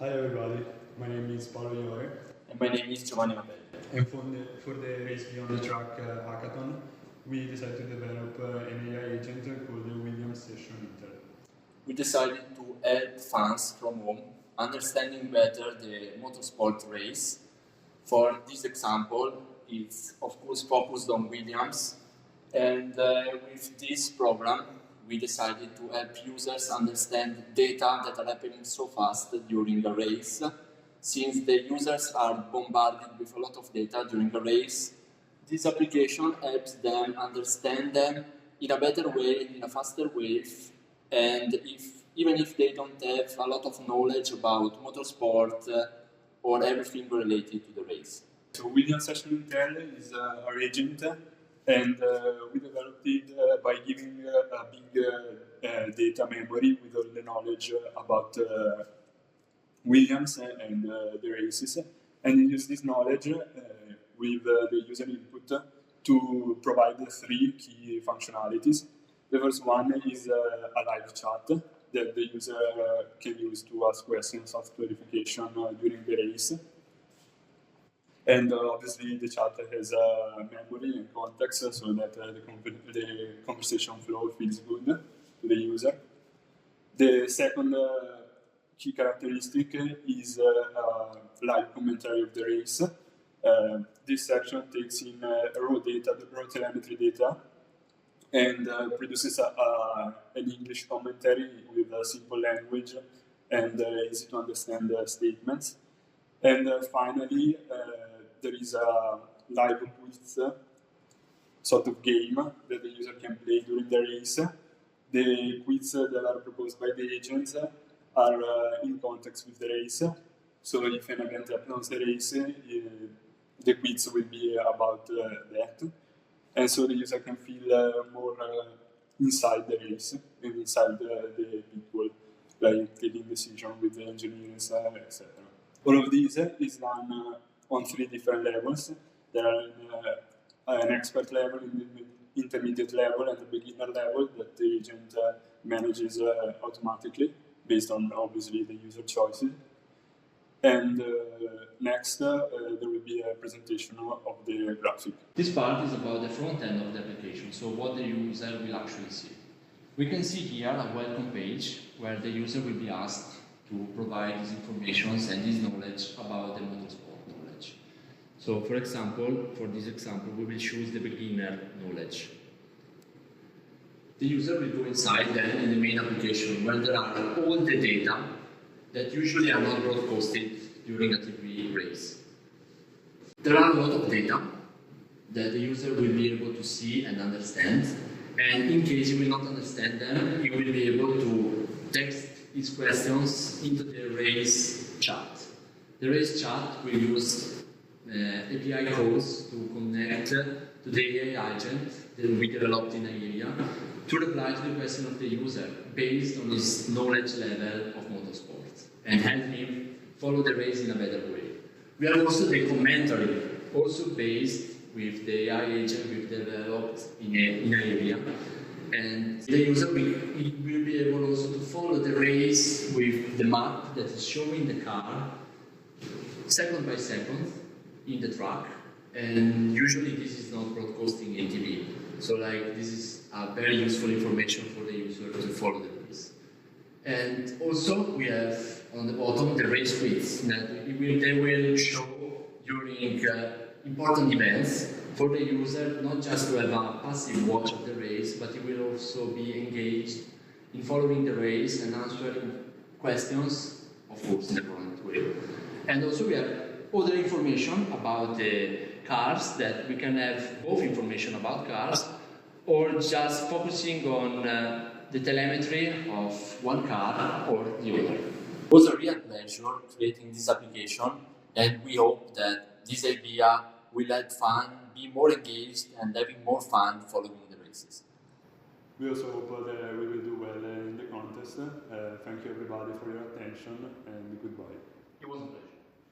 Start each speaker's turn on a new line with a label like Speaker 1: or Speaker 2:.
Speaker 1: Hi everybody, my name is Paolo Iore.
Speaker 2: And my name is Giovanni Mapelli.
Speaker 1: And for the Race Beyond the Track Hackathon, we decided to develop an AI agent called the Williams Session Inter.
Speaker 2: We decided to help fans from home understanding better the motorsport race. For this example, it's of course focused on Williams, and with this program we decided to help users understand data that are happening so fast during the race. Since the users are bombarded with a lot of data during the race, this application helps them understand them in a better way, in a faster way, and even if they don't have a lot of knowledge about motorsport or everything related to the race.
Speaker 1: So Williams Session Intel is our agent, and we developed it by giving a big data memory with all the knowledge about Williams and the races, and use this knowledge with the user input to provide three key functionalities. The first one is a live chat that the user can use to ask questions of clarification during the race. And obviously the chat has memory and context so that the conversation flow feels good to the user. The second key characteristic is live commentary of the race. This section takes in raw data, the raw telemetry data, and produces an English commentary with a simple language and easy to understand statements. And finally, there is a live quiz sort of game that the user can play during the race. The quiz that are proposed by the agents are in context with the race. So if an event happens on the race, the quiz will be about that. And so the user can feel more inside the race, and inside the people, like taking decisions with the engineers, etc. All of this is done on three different levels. There are an expert level, intermediate level, and the beginner level that the agent manages automatically based on obviously the user choices. And next, there will be a presentation of the graphic.
Speaker 3: This part is about the front end of the application, so what the user will actually see. We can see here a welcome page where the user will be asked to provide these informations and this knowledge about the motorsport knowledge. So for example, for this example, we will choose the beginner knowledge. The user will go inside then in the main application where there are all the data that usually are not broadcasted during a TV race. There are a lot of data that the user will be able to see and understand, and in case you will not understand them, you will be able to text these questions into the race chat. The race chat will use API codes to connect to the AI agent that we developed in AIRIA to reply to the question of the user based on his knowledge level of motorsport and help him follow the race in a better way. We have also the commentary, also based with the AI agent we've developed in AIRIA. And the user will be able also to follow the race with the map that is showing the car second by second in the track. And usually this is not broadcasting in TV. So like this is a very useful information for the user to follow the race. And also we have on the bottom the race quiz that they will show during important events for the user, not just to have a passive watch of the race, but he will also be engaged in following the race and answering questions, of course, in the correct way. And also we have other information about the cars, that we can have both information about cars or just focusing on the telemetry of one car or the other.
Speaker 2: It was a real pleasure creating this application, and we hope that this idea will help fans be more engaged and having more fun following the races.
Speaker 1: We also hope that we will do well in the contest. Thank you everybody for your attention, and goodbye.
Speaker 2: It was a pleasure.